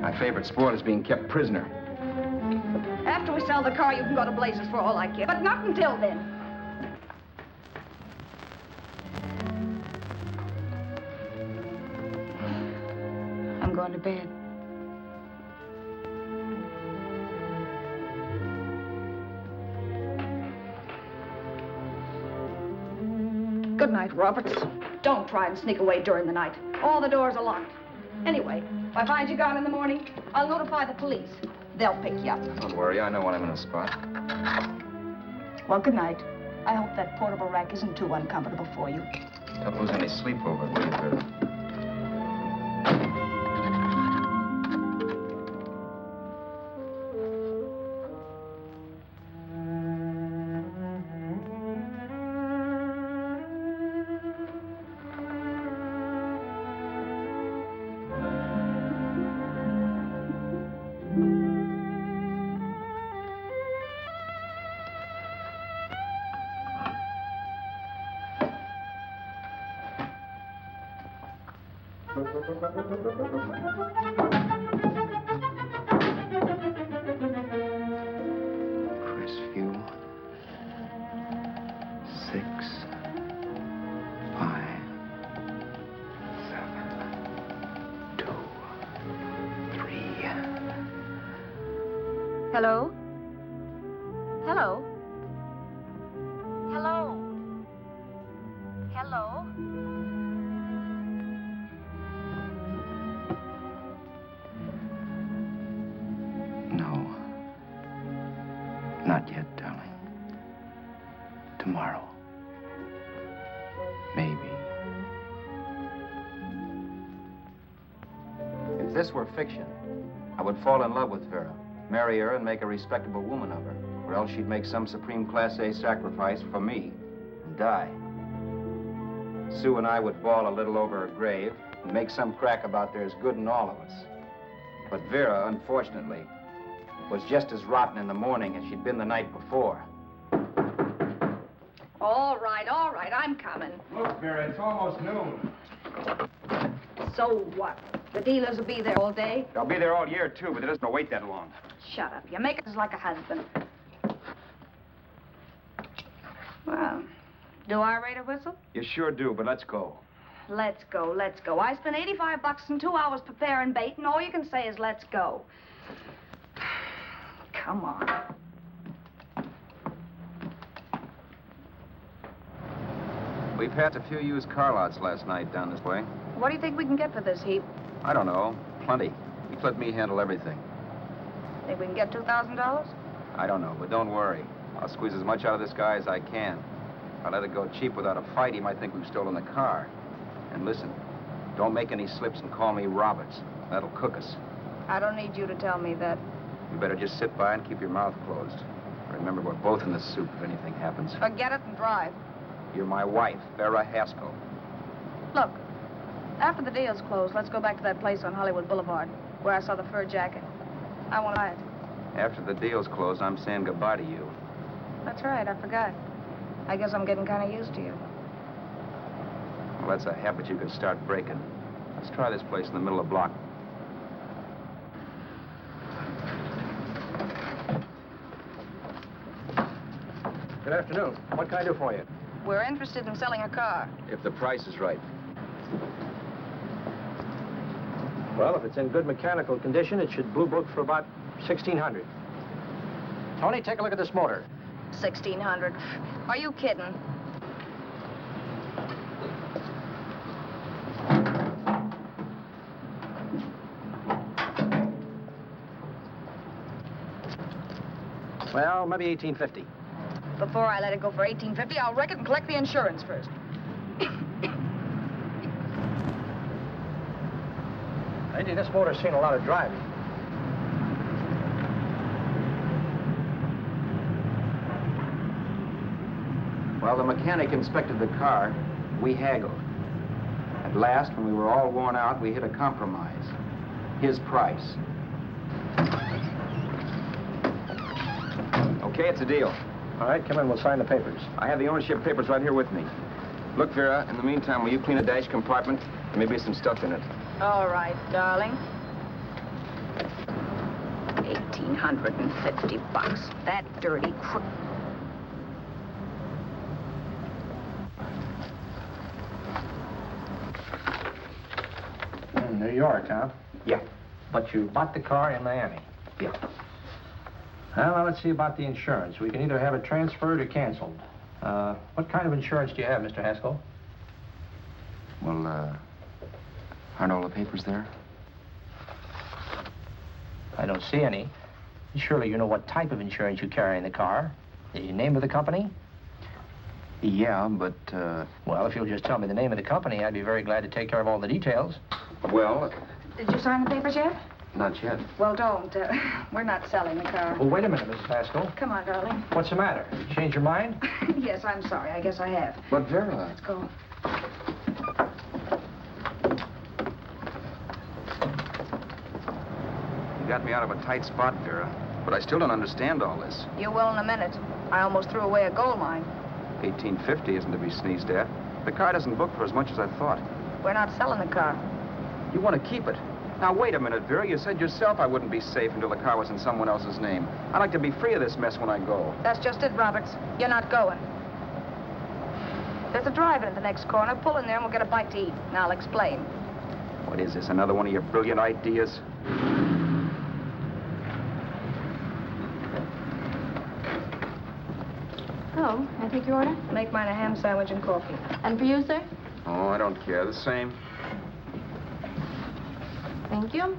My favorite sport is being kept prisoner. After we sell the car, you can go to blazes for all I care. But not until then. I'm going to bed. Good night, Roberts. Don't try and sneak away during the night. All the doors are locked. Anyway, if I find you gone in the morning, I'll notify the police. They'll pick you up. Don't worry, I know when I'm in a spot. Well, good night. I hope that portable rack isn't too uncomfortable for you. Don't lose any sleep over it, will you, Vera? Crestview. 6, 5, 7, 2, 3. Hello? Hello? Hello? Hello? No. Not yet, darling. Tomorrow. Maybe. If this were fiction, I would fall in love with Vera, marry her, and make a respectable woman of her. Or else she'd make some supreme Class A sacrifice for me and die. Sue and I would bawl a little over her grave and make some crack about there's good in all of us. But Vera, unfortunately, was just as rotten in the morning as she'd been the night before. All right, I'm coming. Look, Vera, it's almost noon. So what? The dealers will be there all day? They'll be there all year, too, but it doesn't wait that long. Shut up. You make it like a husband. Well, do I rate a whistle? You sure do, but let's go. Let's go, let's go. I spent $85 in 2 hours preparing bait, and all you can say is let's go. Come on. We passed a few used car lots last night down this way. What do you think we can get for this heap? I don't know. Plenty. He's let me handle everything. Think we can get $2,000? I don't know, but don't worry. I'll squeeze as much out of this guy as I can. If I let it go cheap without a fight, he might think we've stolen the car. And listen, don't make any slips and call me Roberts. That'll cook us. I don't need you to tell me that. You better just sit by and keep your mouth closed. Remember, we're both in the soup if anything happens. Forget it and drive. You're my wife, Vera Haskell. Look, after the deal's closed, let's go back to that place on Hollywood Boulevard where I saw the fur jacket. I want to buy it. After the deal's closed, I'm saying goodbye to you. That's right, I forgot. I guess I'm getting kind of used to you. Well, that's a habit you could start breaking. Let's try this place in the middle of the block. Good afternoon. What can I do for you? We're interested in selling a car. If the price is right. Well, if it's in good mechanical condition, it should blue book for about $1,600. Tony, take a look at this motor. $1,600. Are you kidding? Well, maybe 1850. Before I let it go for 1850, I'll wreck it and collect the insurance first. Lady, this motor's seen a lot of driving. Well, the mechanic inspected the car. We haggled. At last, when we were all worn out, we hit a compromise. His price. Okay, it's a deal. All right, come in, we'll sign the papers. I have the ownership papers right here with me. Look, Vera, in the meantime, will you clean the dash compartment? There may be some stuff in it. All right, darling. $1,850. That dirty crook. In New York, huh? Yeah. But you bought the car in Miami? Yeah. Well, now let's see about the insurance. We can either have it transferred or canceled. What kind of insurance do you have, Mr. Haskell? Well, aren't all the papers there? I don't see any. Surely you know what type of insurance you carry in the car. The name of the company? Yeah, but, Well, if you'll just tell me the name of the company, I'd be very glad to take care of all the details. well, Did you sign the papers yet? not yet. Well, don't. We're not selling the car. Well, wait a minute, Mrs. Haskell. Come on, darling. What's the matter? You changed your mind? Yes, I'm sorry. I guess I have. But, Vera... Let's go. You got me out of a tight spot, Vera. But I still don't understand all this. You will in a minute. I almost threw away a gold mine. 1850 isn't to be sneezed at. The car doesn't book for as much as I thought. We're not selling the car. You want to keep it. Now, wait a minute, Vera. You said yourself I wouldn't be safe until the car was in someone else's name. I'd like to be free of this mess when I go. That's just it, Roberts. You're not going. There's a drive-in at the next corner. Pull in there and we'll get a bite to eat. And I'll explain. What is this, another one of your brilliant ideas? Oh, I take your order? Make mine a ham sandwich and coffee. And for you, sir? Oh, I don't care. The same. Thank you.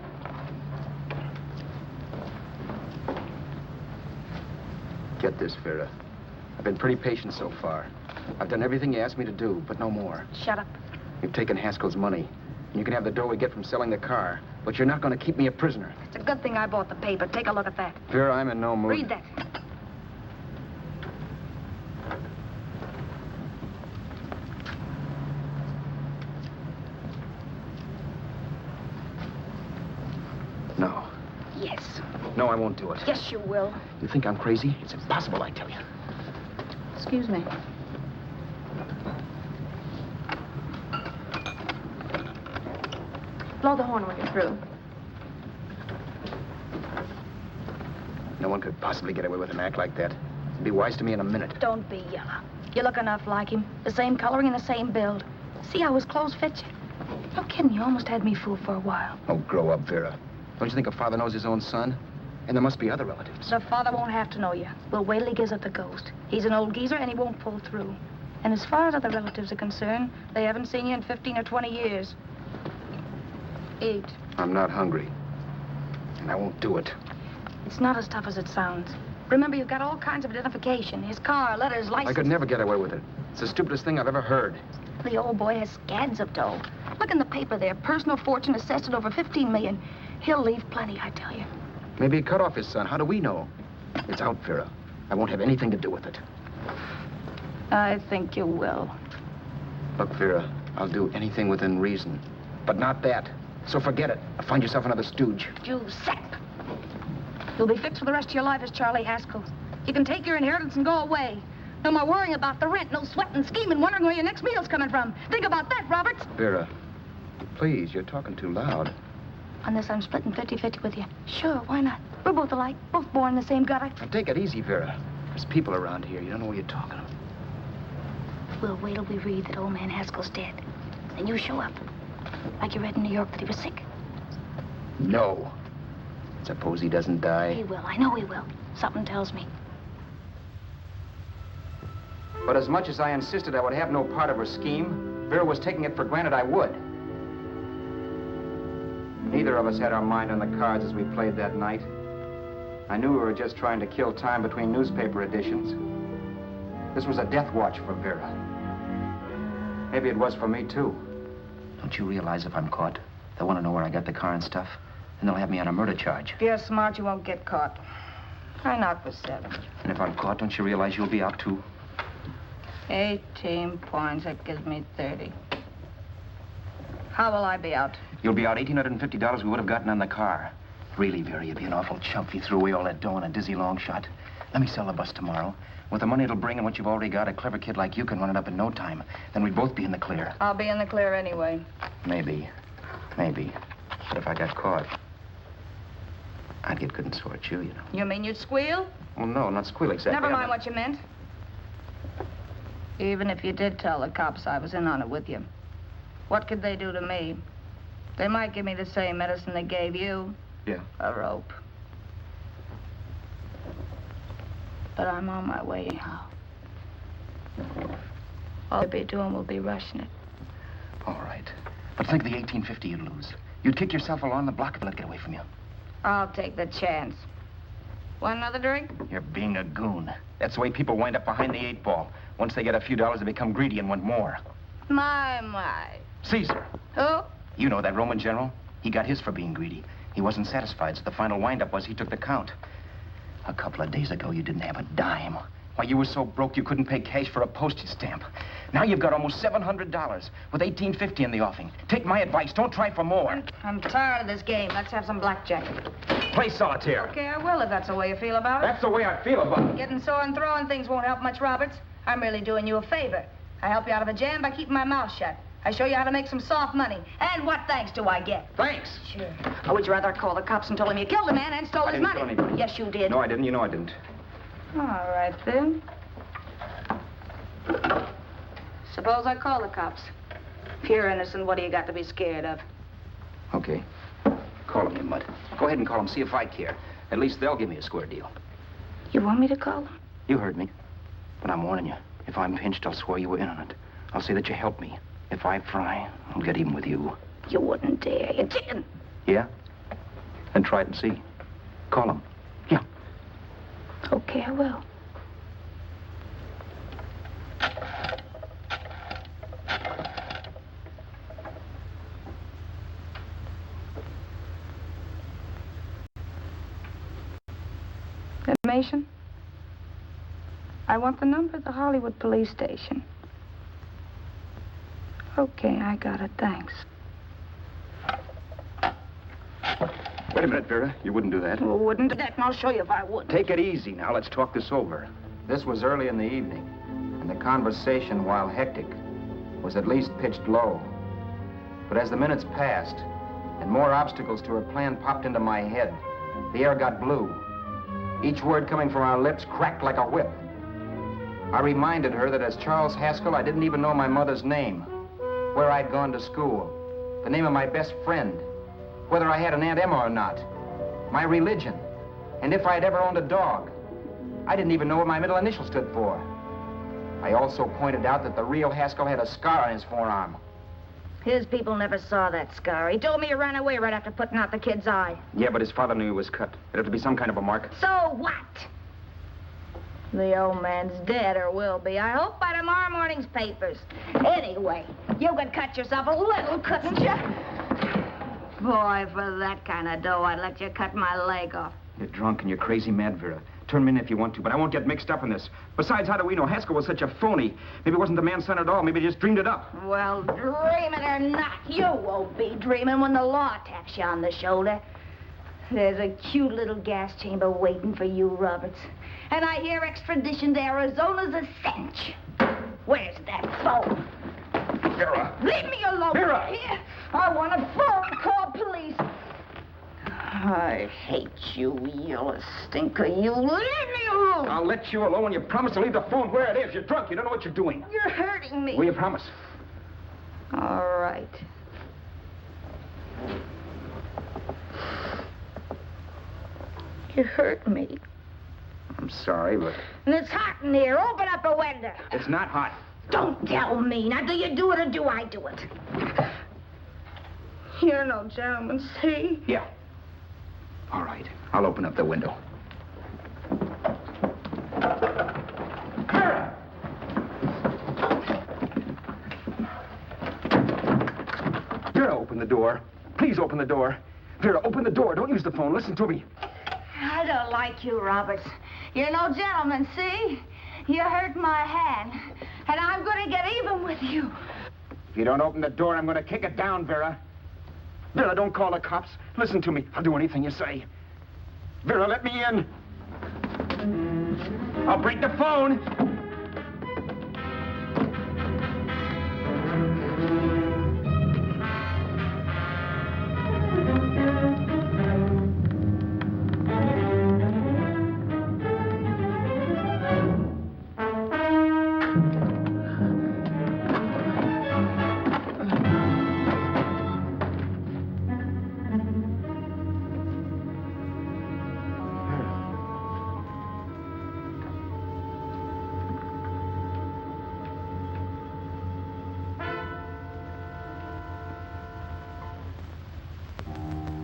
Get this, Vera. I've been pretty patient so far. I've done everything you asked me to do, but no more. Shut up. You've taken Haskell's money, and you can have the dough we get from selling the car, but you're not going to keep me a prisoner. It's a good thing I bought the paper. Take a look at that. Vera, I'm in no mood. Read that. No. Yes. No, I won't do it. Yes, you will. You think I'm crazy? It's impossible, I tell you. Excuse me. Blow the horn when you're through. No one could possibly get away with an act like that. It'd be wise to me in a minute. Don't be yellow. You look enough like him. The same coloring and the same build. See how his clothes fit you? No kidding, you almost had me fooled for a while. Oh, grow up, Vera. Don't you think a father knows his own son? And there must be other relatives. The father won't have to know you. We'll wait till he gives up the ghost. He's an old geezer and he won't pull through. And as far as other relatives are concerned, they haven't seen you in 15 or 20 years. Eat. I'm not hungry. And I won't do it. It's not as tough as it sounds. Remember, you've got all kinds of identification. His car, letters, license. I could never get away with it. It's the stupidest thing I've ever heard. The old boy has scads of dough. Look in the paper there. Personal fortune assessed at over 15 million. He'll leave plenty, I tell you. Maybe he cut off his son. How do we know? It's out, Vera. I won't have anything to do with it. I think you will. Look, Vera, I'll do anything within reason. But not that. So forget it. Or find yourself another stooge. You sap. You'll be fixed for the rest of your life as Charlie Haskell. You can take your inheritance and go away. No more worrying about the rent, no sweating, scheming, wondering where your next meal's coming from. Think about that, Roberts. Vera, please, you're talking too loud. On this, I'm splitting 50-50 with you. Sure, why not? We're both alike, both born in the same gutter. Now, take it easy, Vera. There's people around here. You don't know what you're talking about. We'll wait till we read that old man Haskell's dead. Then you show up. Like you read in New York that he was sick. No. Suppose he doesn't die. He will. I know he will. Something tells me. But as much as I insisted I would have no part of her scheme, Vera was taking it for granted I would. Neither of us had our mind on the cards as we played that night. I knew we were just trying to kill time between newspaper editions. This was a death watch for Vera. Maybe it was for me, too. Don't you realize if I'm caught, they'll want to know where I got the car and stuff, and they'll have me on a murder charge. If you're smart, you won't get caught. I knock for 7. And if I'm caught, don't you realize you'll be out, too? 18 points, that gives me 30. How will I be out? You'll be out $1,850 we would have gotten on the car. Really, Vera, you'd be an awful chump if you threw away all that dough on a dizzy long shot. Let me sell the bus tomorrow. With the money it'll bring and what you've already got, a clever kid like you can run it up in no time. Then we'd both be in the clear. I'll be in the clear anyway. Maybe. But if I got caught, I'd get good and sore at you, you know. You mean you'd squeal? Well, no, not squeal exactly. Never mind what you meant. Even if you did tell the cops I was in on it with you, what could they do to me? They might give me the same medicine they gave you. Yeah. A rope. But I'm on my way now. All they'll be doing will be rushing it. All right. But think of the $1,850 you'd lose. You'd kick yourself along the block if let it get away from you. I'll take the chance. Want another drink? You're being a goon. That's the way people wind up behind the 8 ball. Once they get a few dollars, they become greedy and want more. My. Caesar. Who? You know that Roman general? He got his for being greedy. He wasn't satisfied, so the final wind-up was he took the count. A couple of days ago, you didn't have a dime. Why, you were so broke you couldn't pay cash for a postage stamp. Now you've got almost $700 with $1,850 in the offing. Take my advice. Don't try for more. I'm tired of this game. Let's have some blackjack. Play solitaire. Okay, I will if that's the way you feel about it. That's the way I feel about it. Getting sore and throwing things won't help much, Roberts. I'm really doing you a favor. I help you out of a jam by keeping my mouth shut. I show you how to make some soft money. And what thanks do I get? Thanks. Sure. Or would you rather call the cops and told him you killed the man and stole his money? I didn't kill anybody. Yes, you did. No, I didn't. You know I didn't. All right, then. Suppose I call the cops. If you're innocent, what do you got to be scared of? Okay. Call him, you mutt. Go ahead and call him, see if I care. At least they'll give me a square deal. You want me to call them? You heard me. But I'm warning you. If I'm pinched, I'll swear you were in on it. I'll say that you helped me. If I fry, I'll get even with you. You wouldn't dare. You're chicken. Yeah? Then try it and see. Call him. Yeah. Okay, I will. Information? I want the number of the Hollywood police station. Okay, I got it, thanks. Wait a minute, Vera. You wouldn't do that. Well, wouldn't do that, and I'll show you if I would. Take it easy now. Let's talk this over. This was early in the evening, and the conversation, while hectic, was at least pitched low. But as the minutes passed, and more obstacles to her plan popped into my head, the air got blue. Each word coming from our lips cracked like a whip. I reminded her that as Charles Haskell, I didn't even know my mother's name, where I'd gone to school, the name of my best friend, whether I had an Aunt Emma or not, my religion, and if I'd ever owned a dog. I didn't even know what my middle initial stood for. I also pointed out that the real Haskell had a scar on his forearm. His people never saw that scar. He told me he ran away right after putting out the kid's eye. Yeah, but his father knew he was cut. It'd have to be some kind of a mark. So what? The old man's dead, or will be. I hope by tomorrow morning's papers. Anyway, you could cut yourself a little, couldn't you? Boy, for that kind of dough, I'd let you cut my leg off. You're drunk and you're crazy mad, Vera. Turn me in if you want to, but I won't get mixed up in this. Besides, how do we know Haskell was such a phony? Maybe it wasn't the man's son at all. Maybe he just dreamed it up. Well, dreaming or not, you won't be dreaming when the law taps you on the shoulder. There's a cute little gas chamber waiting for you, Roberts. And I hear extradition to Arizona's a cinch. Where's that phone? Vera! Leave me alone. Vera! Here. I want a phone. Call police. I hate you yellow stinker. You leave me alone. I'll let you alone when you promise to leave the phone where it is. You're drunk. You don't know what you're doing. You're hurting me. Will you promise? All right. You hurt me. I'm sorry, but... And it's hot in here. Open up the window. It's not hot. Don't tell me. Now, do you do it or do I do it? You're no gentleman, see? Yeah. All right. I'll open up the window. Open the door. Please open the door. Vera, open the door. Don't use the phone. Listen to me. I don't like you, Roberts. You're no gentleman, see? You hurt my hand, and I'm going to get even with you. If you don't open the door, I'm going to kick it down, Vera. Vera, don't call the cops. Listen to me. I'll do anything you say. Vera, let me in. I'll break the phone.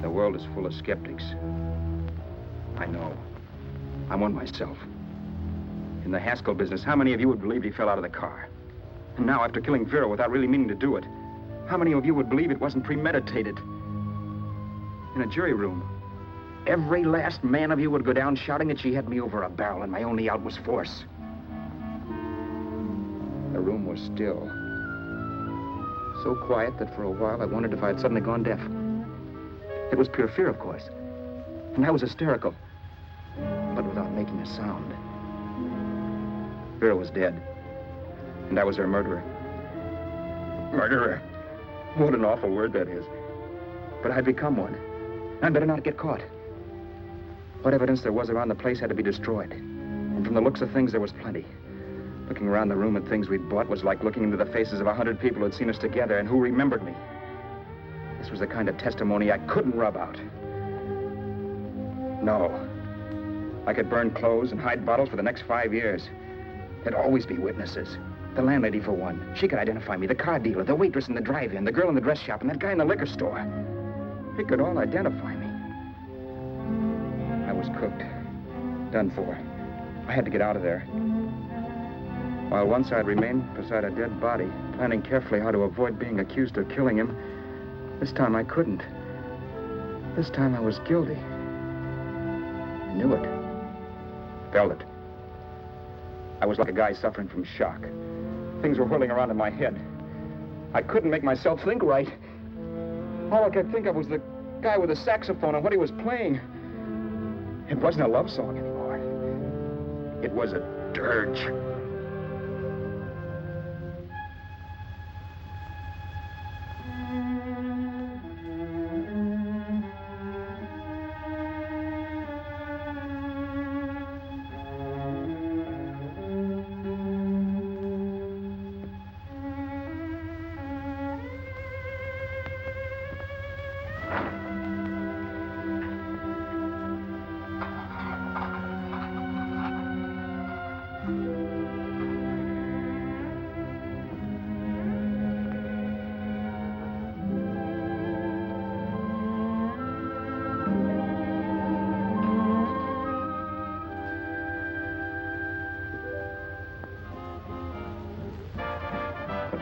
The world is full of skeptics. I know. I'm one myself. In the Haskell business, how many of you would believe he fell out of the car? And now, after killing Vera without really meaning to do it, how many of you would believe it wasn't premeditated? In a jury room, every last man of you would go down shouting that she had me over a barrel and my only out was force. The room was still. So quiet that for a while I wondered if I had suddenly gone deaf. It was pure fear, of course. And I was hysterical, but without making a sound. Vera was dead, and I was her murderer. Murderer. What an awful word that is. But I'd become one. I'd better not get caught. What evidence there was around the place had to be destroyed. And from the looks of things, there was plenty. Looking around the room at things we'd bought was like looking into the faces of 100 people who had seen us together and who remembered me. This was the kind of testimony I couldn't rub out. No. I could burn clothes and hide bottles for the next 5 years. There'd always be witnesses. The landlady, for one. She could identify me. The car dealer, the waitress in the drive-in, the girl in the dress shop, and that guy in the liquor store. They could all identify me. I was cooked. Done for. I had to get out of there. While once I'd remained beside a dead body, planning carefully how to avoid being accused of killing him, this time I couldn't. This time I was guilty. I knew it. Felt it. I was like a guy suffering from shock. Things were whirling around in my head. I couldn't make myself think right. All I could think of was the guy with the saxophone and what he was playing. It wasn't a love song anymore. It was a dirge.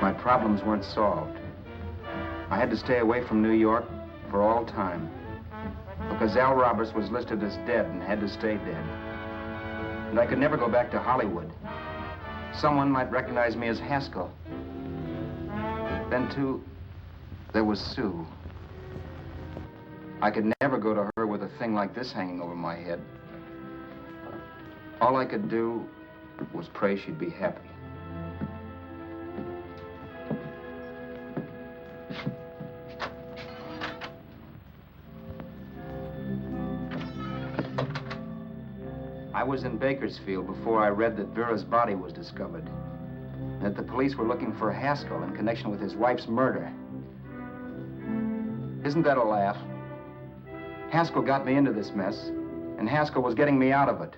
My problems weren't solved. I had to stay away from New York for all time because Al Roberts was listed as dead and had to stay dead. And I could never go back to Hollywood. Someone might recognize me as Haskell. Then, too, there was Sue. I could never go to her with a thing like this hanging over my head. All I could do was pray she'd be happy. I was in Bakersfield before I read that Vera's body was discovered, and that the police were looking for Haskell in connection with his wife's murder. Isn't that a laugh? Haskell got me into this mess, and Haskell was getting me out of it.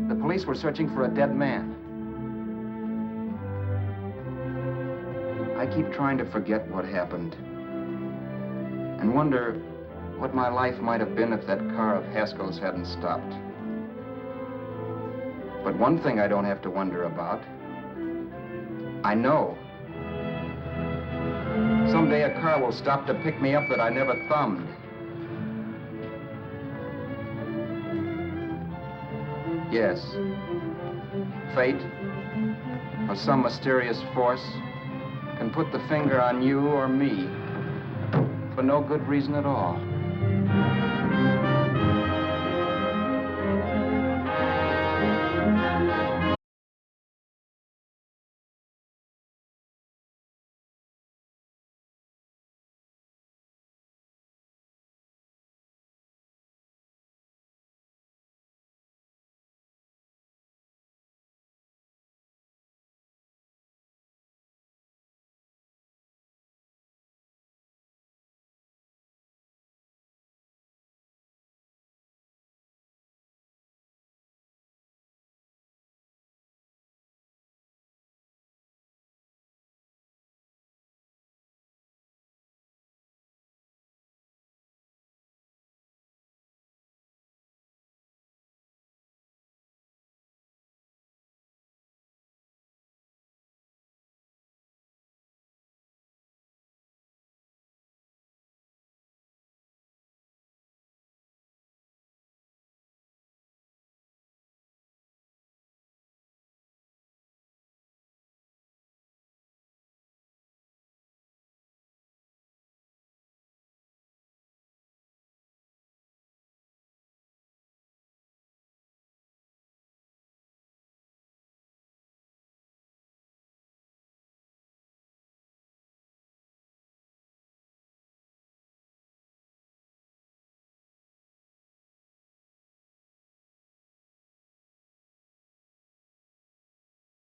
The police were searching for a dead man. I keep trying to forget what happened, and wonder what my life might have been if that car of Haskell's hadn't stopped. But one thing I don't have to wonder about. I know. Someday a car will stop to pick me up that I never thumbed. Yes. Fate, or some mysterious force, can put the finger on you or me for no good reason at all.